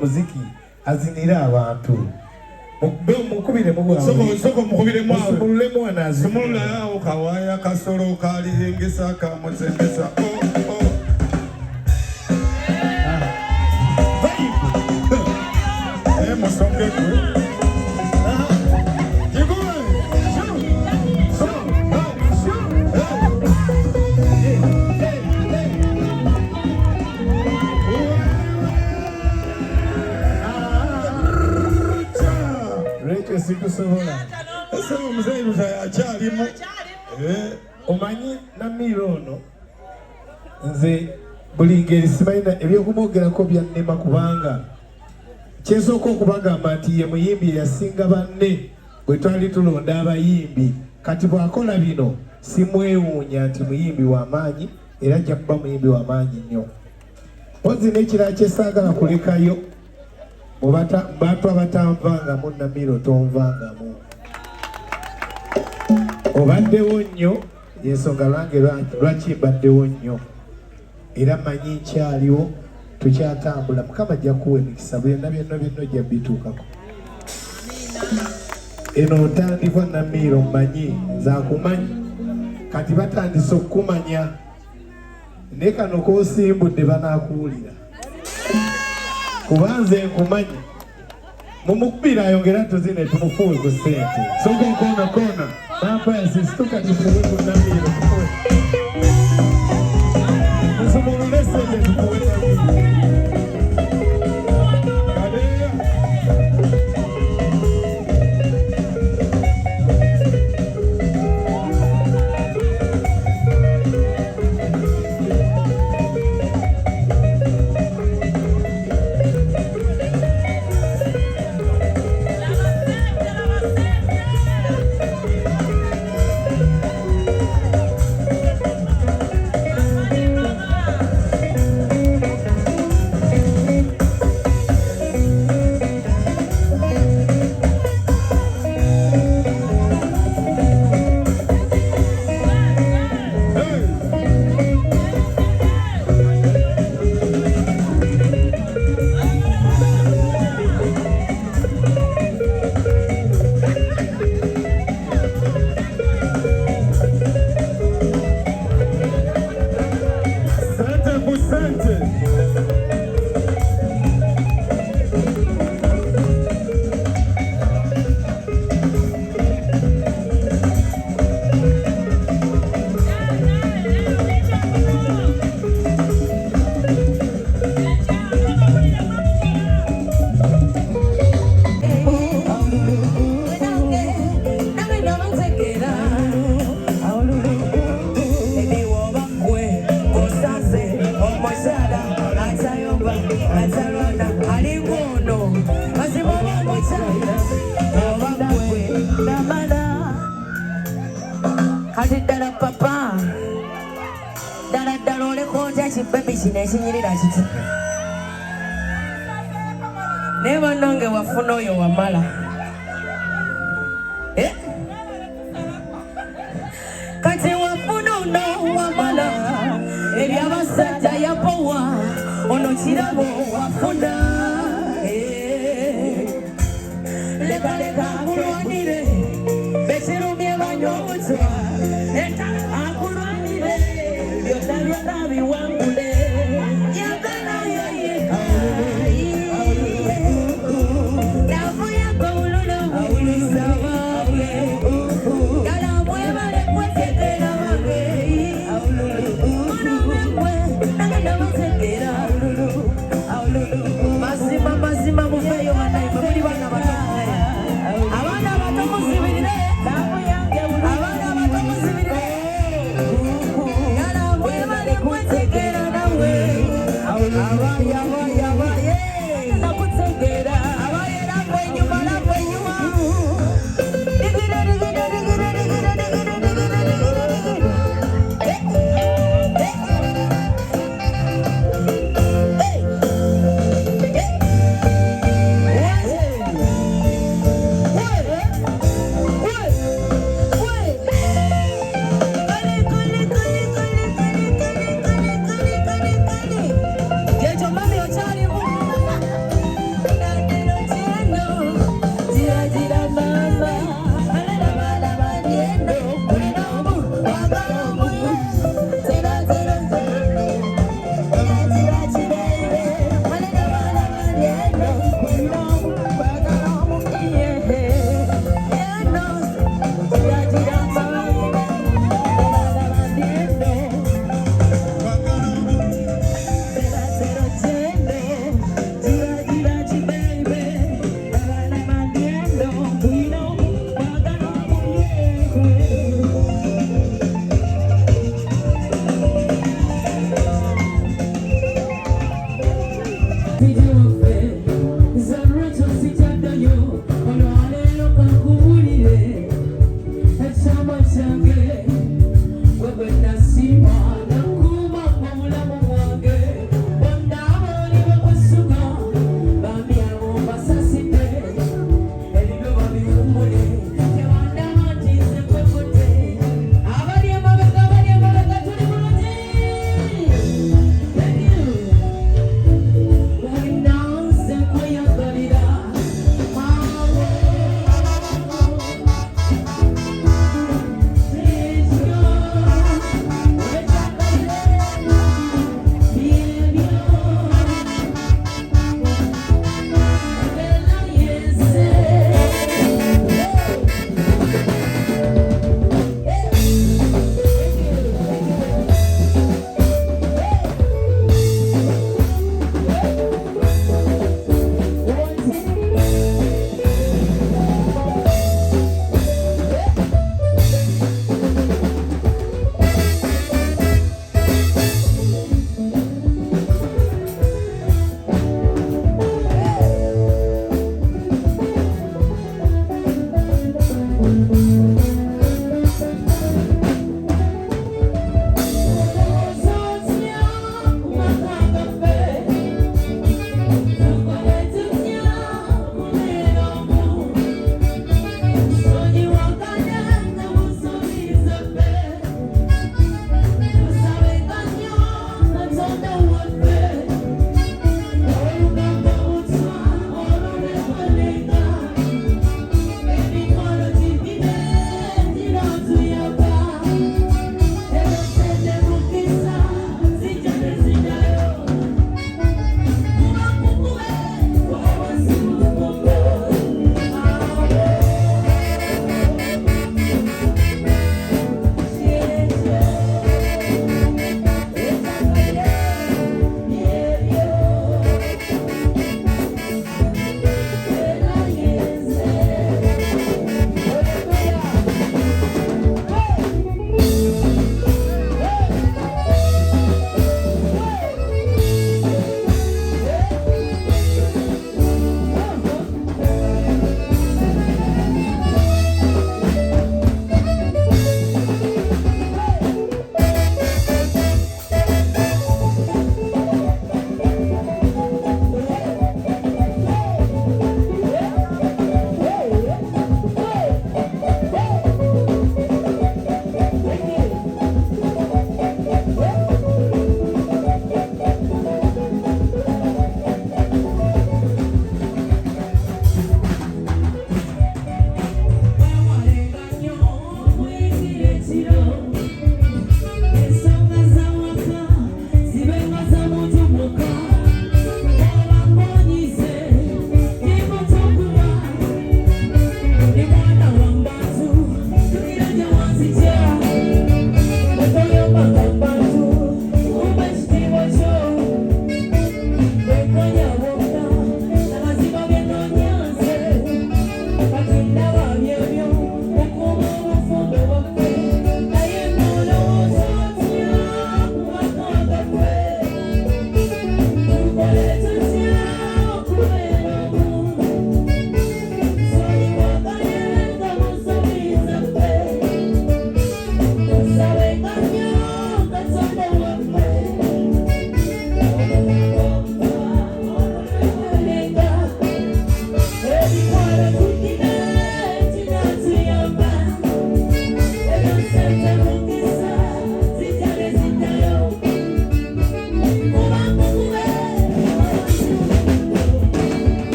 muziki azinira abantu mukubire mukubiremu anazimula yao kawaya kasoro kalingisa kamuzembesa musonge omanyi Namiro ono nze buli ngeri simanyi ebyokumwogerako byannema kubanga kyesooka okubagamba nti ye muyimbi yasinga banne bwe twali tulonda abayimbi kati bw'akola bino simwewuunya nti muyimbi w'amaanyi era ajja kuba muyimbi w'amaanyi nnyo. Mpozi n'ekirala kyesaagala kulekayo mu bantu abatanvangamu Namiro tonvangamu. Obaddewo nnyo y'ensonga lwange lwaki mbaddewo nnyo era manyi nkyaliwo tukyatambula. Mukama ajja kuwa emikisa byonna ojja bituukako. Eno otandikwa Namiro mmanyi nze akumanyi kati batandise okukumanya ne kano k'osimbudde banaakuwulira kuba nze nkumanyi. Mumukubira ayongera tuzine tumufuwe ku ssente soka okoona vampire sisituka tufuwe ku Namiro nsumulule ssente tufuwe Namiro. Never nonge wafuna oyo wamala kati wafuna ono wamala ebyabasajja yapowa ono kirabo wafuna leka akulwanire bekirumye banyotwa akulwanire byonna biwangule Mas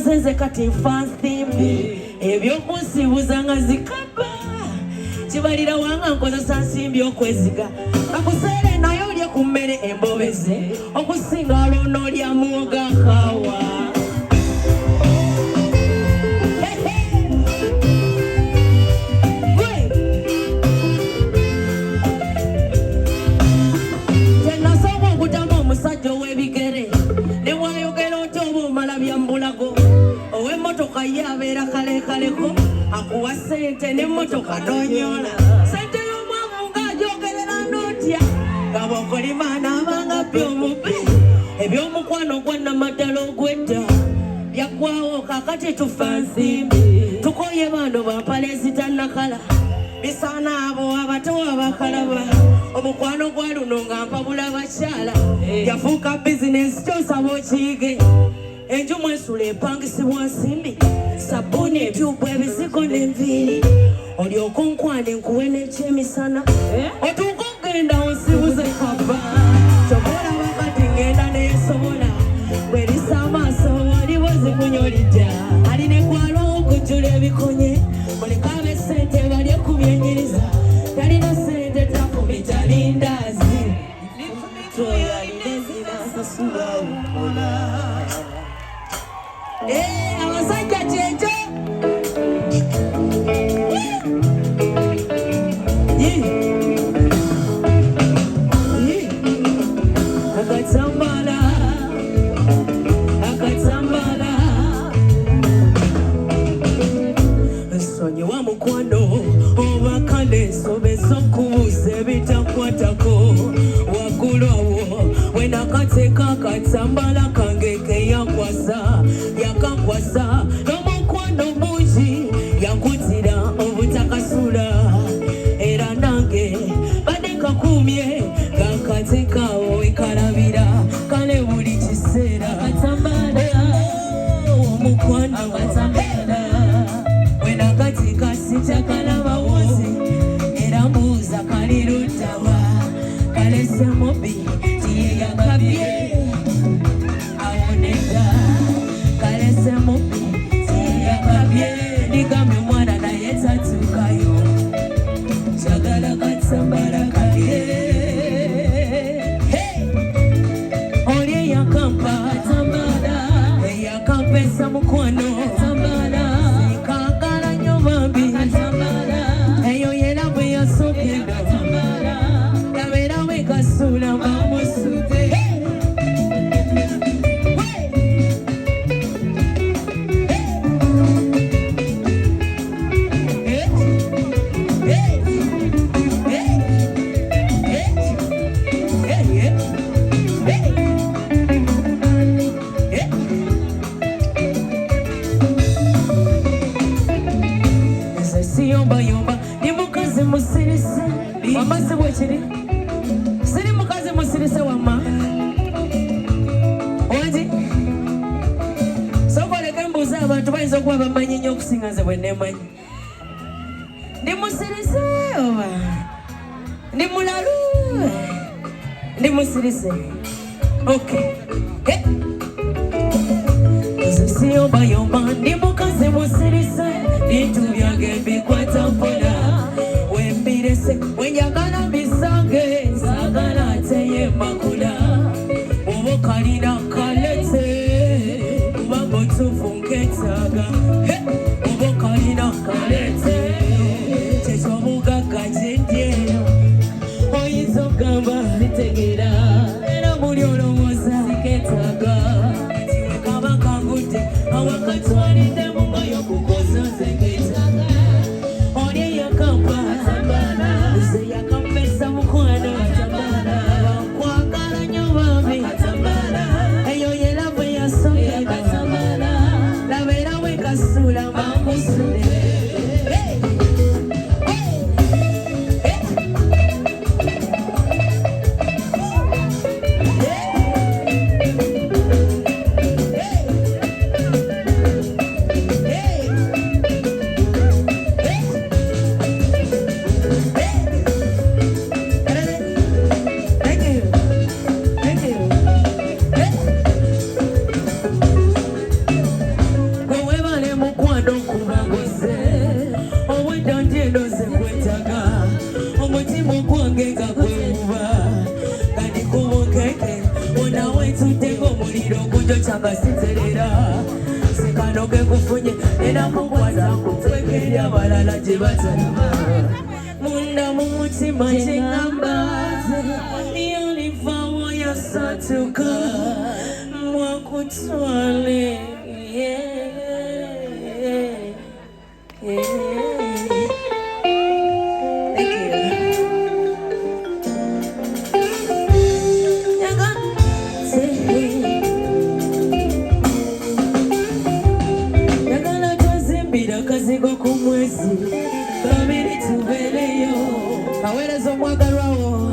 senze kati nfansimbi ebyokunsibuza nga zikaba kibalira wanga nkozesa nsimbi okweziga akuseere naye olye ku mmere embobeze okusinga olwono olya muwoga kawa tenasooka okutamu omusajja ow'ebigere ne wayogera oti oba omala byambulago ow'emmotoka ye abeera kalekaleko akuwa sente n'emmotoka n'onyola sente y'omwavu ng'agyogerera n'otya nga bw'okolimaana abanga by'omubi ebyomukwano gwa namaddala ogw'edda byaggwawo kakati tufa nsimbi tukoye bano bampale zitannakala bisaana abo abato abakalaba omukwano gwa luno nga mpabula bakyala yafuuka bizinesi kyosaba okiyige enju mwesula empangisibwa nsimbi sabbuuni ebyubu ebizigo n'enviiri olyoka onkwane nkuwe n'ekyemisana otuuka okgenda onsibuze kaba kyoboolaba kati ngenda neesobola bwerisa amaaso waliwo zikunyolija alina ekwalwawo okujjula ebikonye muleka ab'essente balye ku byenyiriza talina sente tafumitaliindazi toyalina abasajja kyekyo akatambala nsonyiwa mukwano oba kale nsobeza okubuuza ebitakwatako waggulu awo wenakateeka akatambala kange keyakwasa yakakwasa n'omukwano mungi yakutira obutakasula era nange badde kakuumye gakateekawo wekalabira kale buli kiseera omukwano wenakateeka sitakalabawozi era mbuuza kalirutawa kalese mubi tiyeyakabye awoneka kalese mubi tiyeyakabye ndigambye omwana naye tatuukayo kyagala katambala kalye oli eyakampa eyakampesa mukwano sikagala nnyo bambi eyo yera bwe yasookera yabeera wekasuula bamusute siyombayomba ndi mukazi musirise wama si bwekiri siri mukazi musirise wama owangi sokoleka embuuza abantu bayinza okuba bamanyi nnyo okusinga nze bwe nemanyi ndi musirise oba ndi mulalu ndi musirise okay nze siyombayomba ndi mukazi musirise bintu byange mbikwata mpola wembirese wenjagala mbisange sagala ateye makula oba kalina kalete kubanga otuufu nketaaga oba kalina kalete kyekyobugaga gyendyeyo oyinza okugamba bitegeera era buli olowooza siketaaga kaba kangudde awakatwalidde mu ngoyo kukoza zeketaaga oli eyakampa nze yakampesa mukwano bankwagala nnyo bambi omuliro gujo kyagasinzerera sekano gegufunye era mugwaza kutwegeri abalala gye batalaba munda mu mutima kyeŋŋamba yolivawo yasatuka mwakutwale akazigo ku mwezi babiri tubeereyo kaweereza omwagalwawo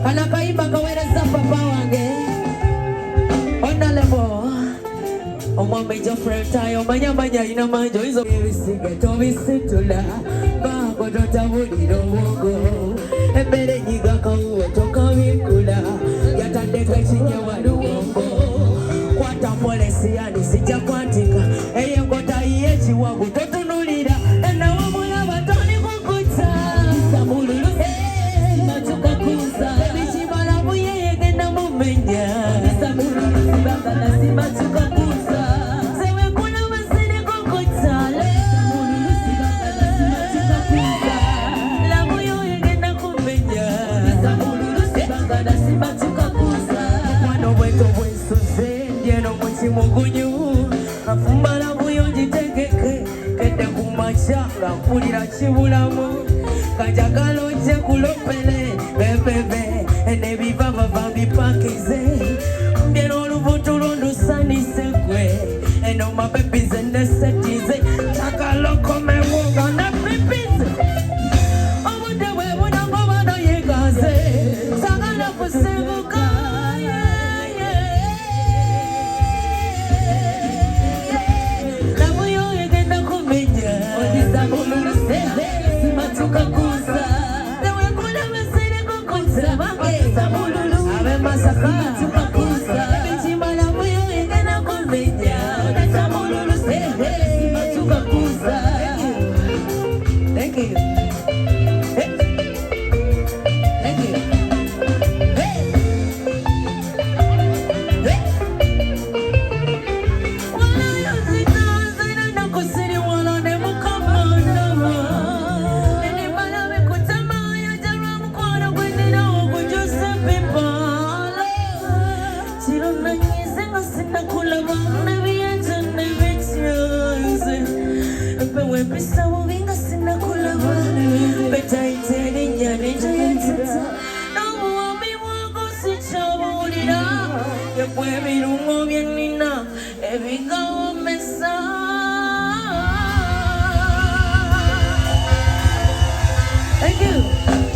kana kayimba kaweereza papa wange onalebo omwami Geoffrey Tayo omanyamanya alina mangi oyinza ebisige tobisitula baako totabulira obwongo emmere enyiga kawuwe tokabikula yataddeko ekinyewa luwongo kwata molesiyani sijja kwatika eyenkota yekiwagu totunulira enawo mulaba toni kukuta samululu matukakuza ebikimala muyeye genda mumenya samululu sibagala simatukakuza sewekulaba siri kukutale samululu sibagala simatukakuza lamuyo egenda kumenya samululu sibagala simatukakuza mwana bweto bwensuze ndyeno mukimugunyu kafumbala buyonji tegeke kende kumacha ngampulira kibulamu kanjagala ojje kulopele bebebe nebivavava bipakize mbyeno olubuto lwondusanise gwe eno mabebize nesetize takalokomemunga nepipize obudde bwe bunango bano yegaze sagala kusebuka tukakuza newekula mesiri kukuza bange samululu abe masaka tukakuza bichimala muyo ingena kumenya samululu sima tukakuza thank you thank you Pisa uvinga sina kulava Beta iteni nyane jayetita Namuami wako sichabulira Yepwe virungo vienina Eviga omesa Thank you.